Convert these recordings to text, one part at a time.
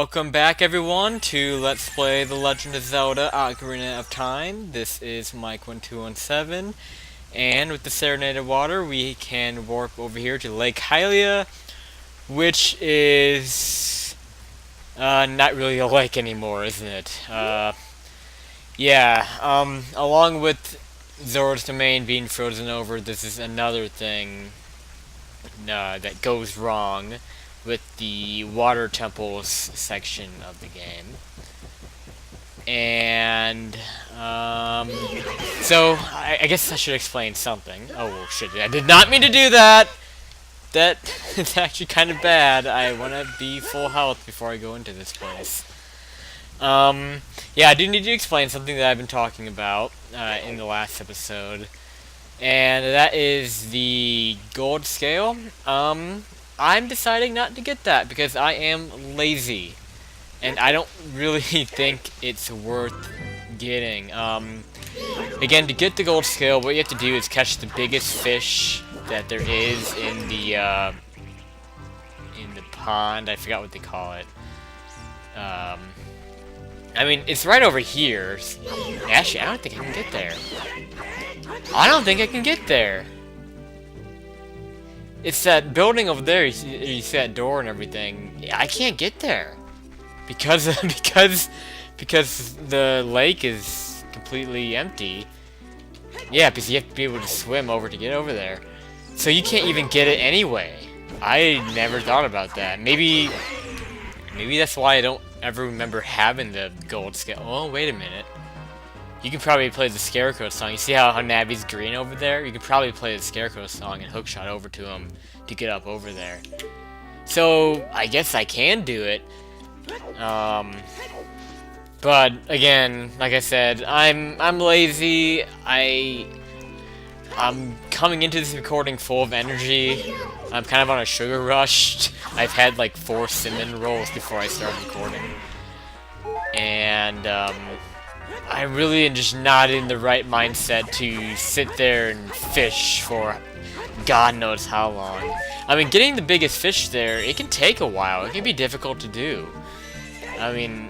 Welcome back everyone to Let's Play The Legend of Zelda Ocarina of Time. This is Mike1217, and with the Serenaded Water we can warp over here to Lake Hylia, which is not really a lake anymore, isn't it? Along with Zora's Domain being frozen over, this is another thing that goes wrong with the water temples section of the game. And so I guess I should explain something. Oh well, shit, I did not mean to do that. That is actually kind of bad. I want to be full health before I go into this place. Yeah, I do need to explain something that I've been talking about in the last episode, and that is the gold scale. I'm deciding not to get that because I am lazy, and I don't really think it's worth getting. Again, to get the gold scale, what you have to do is catch the biggest fish that there is in the pond. I forgot what they call it. I mean, it's right over here. Actually, I don't think I can get there. I don't think I can get there. It's that building over there. You see that door and everything. I can't get there because because the lake is completely empty. Yeah, because you have to be able to swim over to get over there. So you can't even get it anyway. I never thought about that. Maybe that's why I don't ever remember having the gold scale. Oh, wait a minute. You can probably play the Scarecrow song. You see how Navi's green over there? You can probably play the Scarecrow song and hookshot over to him to get up over there. So, I guess I can do it. But, again, like I said, I'm lazy. I'm coming into this recording full of energy. I'm kind of on a sugar rush. I've had like 4 cinnamon rolls before I started recording. And, I really am just not in the right mindset to sit there and fish for God knows how long. I mean, getting the biggest fish there, it can take a while. It can be difficult to do. I mean,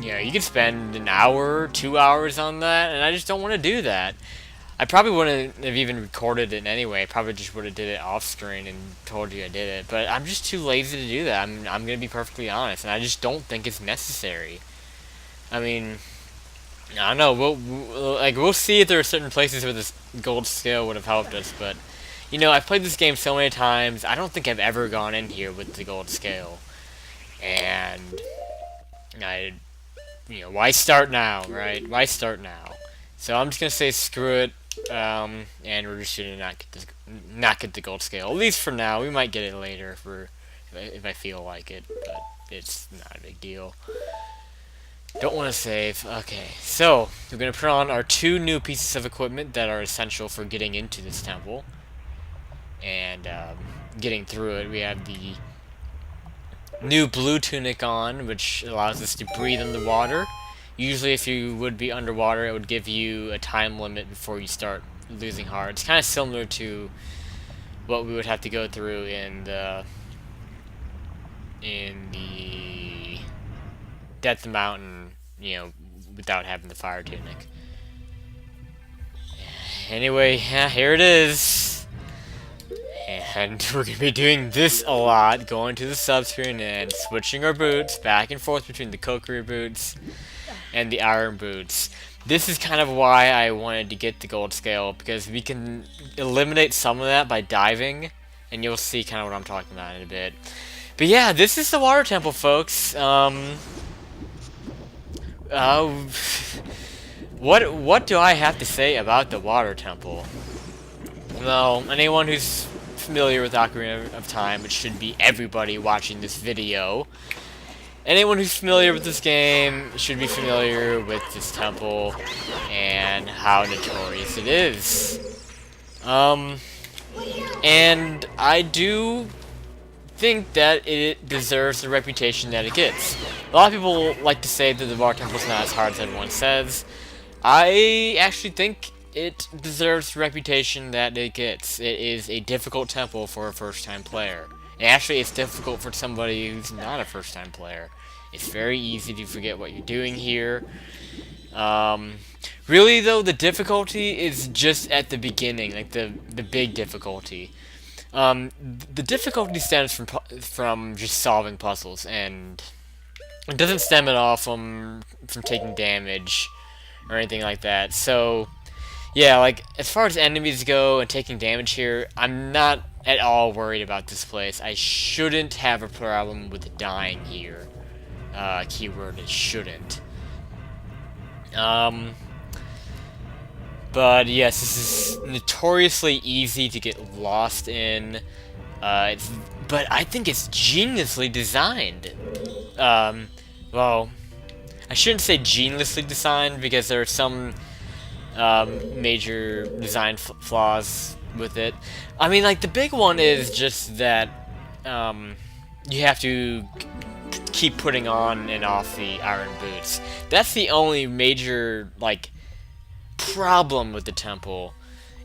yeah, you could spend an hour, 2 hours on that, and I just don't want to do that. I probably wouldn't have even recorded it anyway. I probably just would have did it off screen and told you I did it. But I'm just too lazy to do that. I'm gonna be perfectly honest, and I just don't think it's necessary. I mean, I don't know. We'll see if there are certain places where this gold scale would have helped us, but you know, I've played this game so many times. I don't think I've ever gone in here with the gold scale, and why start now, right? Why start now? So I'm just gonna say screw it, and we're just gonna not get the gold scale. At least for now. We might get it later if I feel like it, but it's not a big deal. Don't want to save. Okay, so we're going to put on our 2 new pieces of equipment that are essential for getting into this temple. And getting through it, we have the new blue tunic on, which allows us to breathe in the water. Usually if you would be underwater, it would give you a time limit before you start losing heart. It's kind of similar to what we would have to go through in the Death Mountain, you know, without having the fire tunic. Anyway, yeah, here it is. And we're going to be doing this a lot, going to the subscreen and switching our boots back and forth between the Kokiri boots and the iron boots. This is kind of why I wanted to get the gold scale, because we can eliminate some of that by diving, and you'll see kind of what I'm talking about in a bit. But yeah, this is the water temple, folks. What do I have to say about the water temple? Well, anyone who's familiar with Ocarina of Time, which should be everybody watching this video, anyone who's familiar with this game should be familiar with this temple and how notorious it is. And I do think that it deserves the reputation that it gets. A lot of people like to say that the water temple is not as hard as everyone says. I actually think it deserves the reputation that it gets. It is a difficult temple for a first-time player. And actually, it's difficult for somebody who's not a first-time player. It's very easy to forget what you're doing here. Um, really, though, the difficulty is just at the beginning, like the big difficulty. The difficulty stems from just solving puzzles, and it doesn't stem at all from taking damage or anything like that. So, yeah, like as far as enemies go and taking damage here, I'm not at all worried about this place. I shouldn't have a problem with dying here. Keyword is shouldn't. But yes, this is notoriously easy to get lost in. But I think it's geniusly designed. Well, I shouldn't say geniusly designed because there are some major design flaws with it. I mean, like, the big one is just that you have to keep putting on and off the iron boots. That's the only major, like, problem with the temple.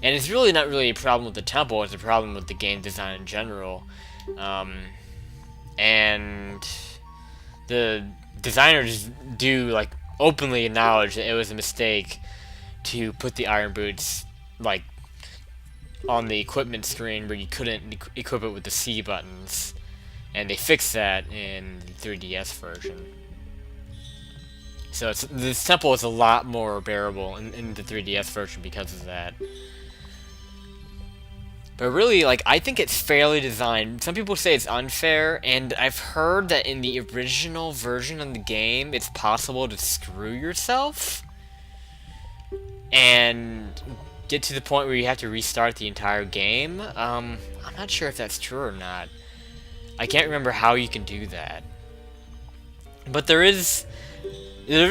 And it's really not really a problem with the temple, it's a problem with the game design in general. And the designers do, like, openly acknowledge that it was a mistake to put the iron boots, like, on the equipment screen where you couldn't equip it with the C buttons. And they fixed that in the 3DS version. So this temple is a lot more bearable in the 3DS version because of that. But really, like, I think it's fairly designed. Some people say it's unfair, and I've heard that in the original version of the game, it's possible to screw yourself and get to the point where you have to restart the entire game. I'm not sure if that's true or not. I can't remember how you can do that. But there's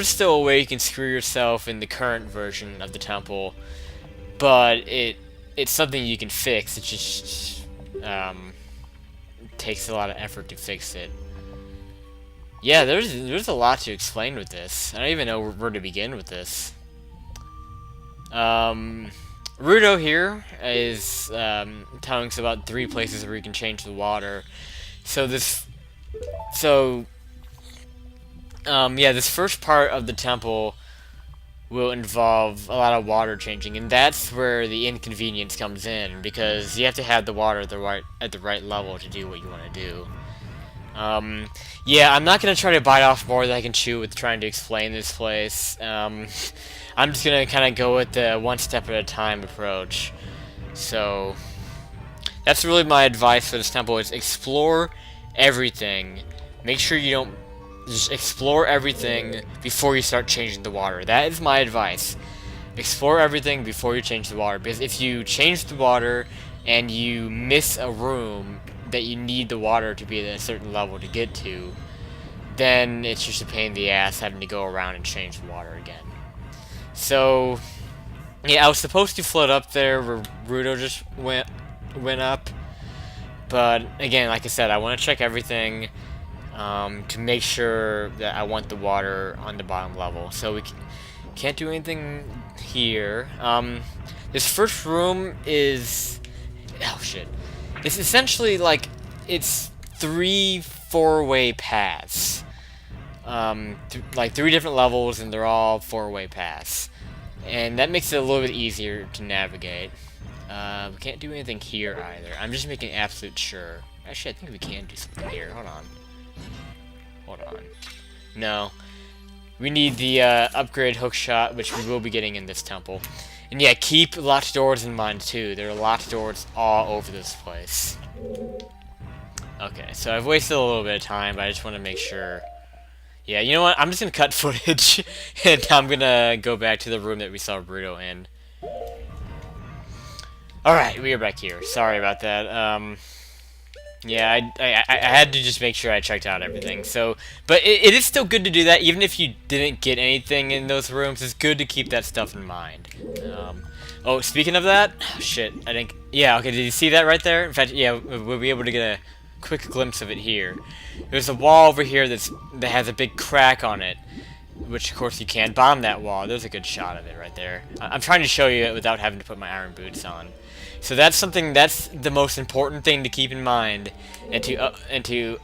still a way you can screw yourself in the current version of the temple, but it's something you can fix. It just takes a lot of effort to fix it. Yeah, there's a lot to explain with this. I don't even know where to begin with this. Rudo here is telling us about 3 places where you can change the water. Yeah, this first part of the temple will involve a lot of water changing, and that's where the inconvenience comes in, because you have to have the water at the right level to do what you want to do. Yeah, I'm not going to try to bite off more than I can chew with trying to explain this place. I'm just going to kind of go with the one step at a time approach. So, that's really my advice for this temple, is explore everything. Make sure you don't just explore everything before you start changing the water. That is my advice. Explore everything before you change the water, because if you change the water and you miss a room that you need the water to be at a certain level to get to, then it's just a pain in the ass having to go around and change the water again. So, yeah, I was supposed to float up there where Rudo just went up, but again, like I said, I want to check everything to make sure that I want the water on the bottom level. So we can't do anything here. This first room is... oh shit. It's essentially like, it's 3 4-way paths. Like 3 different levels, and they're all 4-way paths. And that makes it a little bit easier to navigate. We can't do anything here either. I'm just making absolute sure. Actually, I think we can do something here. Hold on. No. We need the upgrade hookshot, which we will be getting in this temple. And yeah, keep locked doors in mind too. There are locked doors all over this place. Okay, so I've wasted a little bit of time, but I just want to make sure. Yeah, you know what? I'm just going to cut footage, and I'm going to go back to the room that we saw Bruto in. Alright, we are back here. Sorry about that. Yeah, I had to just make sure I checked out everything. So, but it is still good to do that, even if you didn't get anything in those rooms. It's good to keep that stuff in mind. Oh, speaking of that, oh, shit, I think, yeah, okay, did you see that right there? In fact, yeah, we'll be able to get a quick glimpse of it here. There's a wall over here that has a big crack on it, which of course you can. Bomb that wall. There's a good shot of it right there. I'm trying to show you it without having to put my iron boots on. So that's the most important thing to keep in mind and to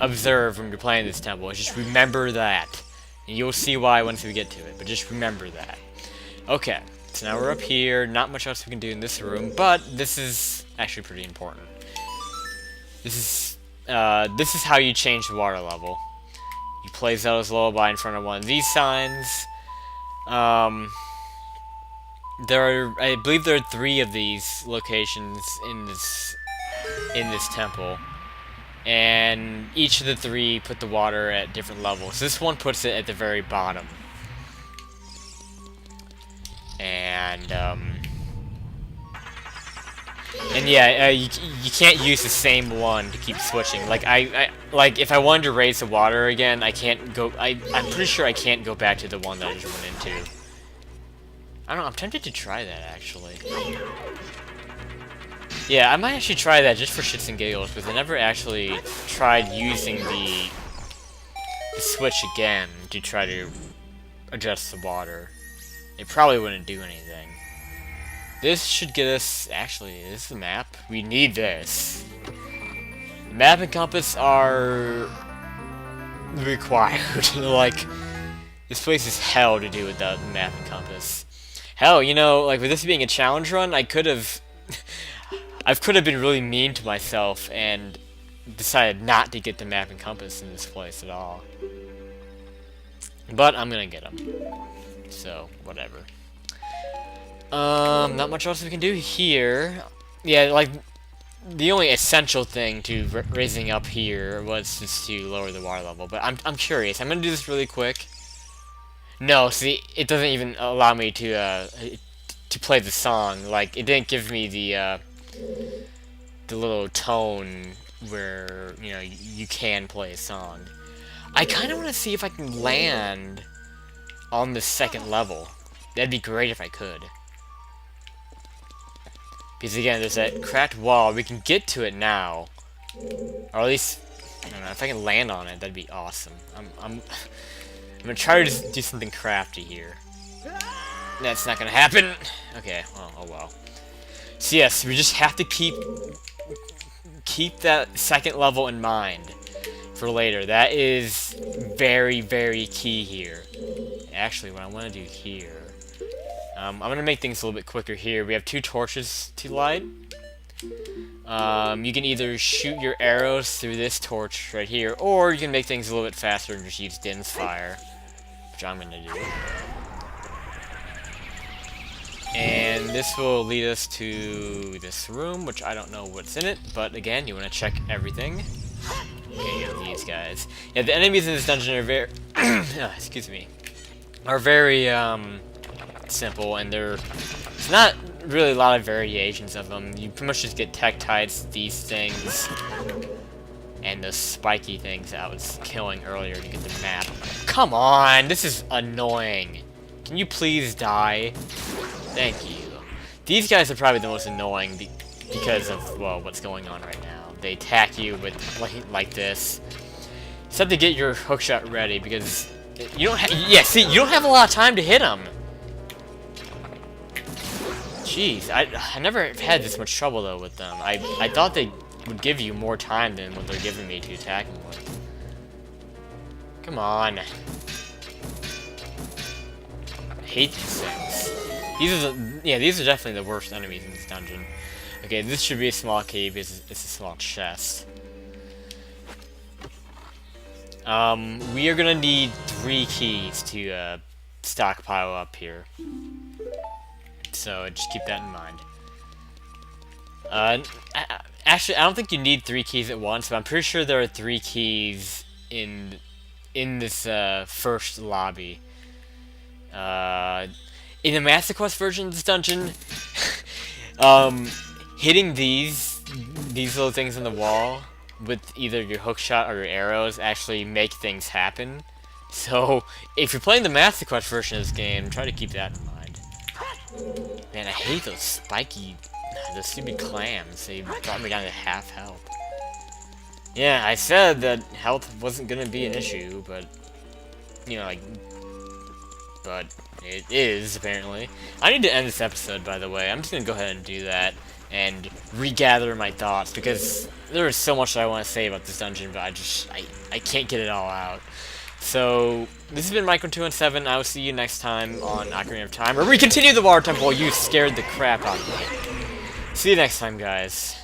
observe when you're playing this temple. Is just remember that. And you'll see why once we get to it, but just remember that. Okay, so now we're up here. Not much else we can do in this room, but this is actually pretty important. This is how you change the water level. You play Zelda's Lullaby in front of one of these signs. I believe there are 3 of these locations in this temple, and each of the 3 put the water at different levels. This one puts it at the very bottom, and yeah, you can't use the same one to keep switching. Like like if I wanted to raise the water again, I can't go. I'm pretty sure I can't go back to the one that I just went into. I don't know. I'm tempted to try that actually. Yeah, I might actually try that just for shits and giggles, because I never actually tried using the switch again to try to adjust the water. It probably wouldn't do anything. This should get us... Actually, is this the map? We need this. Map and compass are... required. Like, this place is hell to do without map and compass. Hell, you know, like, with this being a challenge run, I could have... I could have been really mean to myself and decided not to get the map and compass in this place at all. But I'm gonna get them. So, whatever. Not much else we can do here. Yeah, like, the only essential thing to raising up here was just to lower the water level. But I'm curious. I'm gonna do this really quick. No, see, it doesn't even allow me to play the song. Like, it didn't give me the little tone where, you know, you can play a song. I kind of want to see if I can land on the second level. That'd be great if I could. Because again, there's that cracked wall. We can get to it now. Or at least, I don't know, if I can land on it, that'd be awesome. I'm gonna try to do something crafty here. That's not gonna happen. Okay, well, oh well. So yes, we just have to keep that second level in mind for later. That is very, very key here. Actually, what I want to do here, I'm going to make things a little bit quicker here. We have 2 torches to light. You can either shoot your arrows through this torch right here, or you can make things a little bit faster and just use Din's fire, which I'm going to do. And this will lead us to this room, which I don't know what's in it, but again, you want to check everything. Okay, you have these guys. Yeah, the enemies in this dungeon are very... excuse me. Are very, simple, and there's not really a lot of variations of them. You pretty much just get Tektites, these things, and the spiky things that I was killing earlier to get the map. Come on, this is annoying. Can you please die? Thank you. These guys are probably the most annoying because of, well, what's going on right now. They attack you with like this. You just have to get your hookshot ready because you don't see, you don't have a lot of time to hit them. Jeez, I never had this much trouble though with them. I thought they would give you more time than what they're giving me to attack them with. Come on. I hate these things. These are definitely the worst enemies in this dungeon. Okay, this should be a small cave. It's a small chest. We are gonna need 3 keys to stockpile up here. So just keep that in mind. Actually, I don't think you need 3 keys at once, but I'm pretty sure there are 3 keys in this first lobby. In the Master Quest version of this dungeon, hitting these little things on the wall with either your hookshot or your arrows actually make things happen. So, if you're playing the Master Quest version of this game, try to keep that in mind. Man, I hate those those stupid clams. They brought me down to half health. Yeah, I said that health wasn't gonna be an issue, but you know, like, but it is, apparently. I need to end this episode, by the way. I'm just gonna go ahead and do that, and regather my thoughts, because there is so much that I want to say about this dungeon, but I can't get it all out. So, this has been Micro217. I will see you next time on Ocarina of Time, where we continue the Water Temple. You scared the crap out of me. See you next time, guys.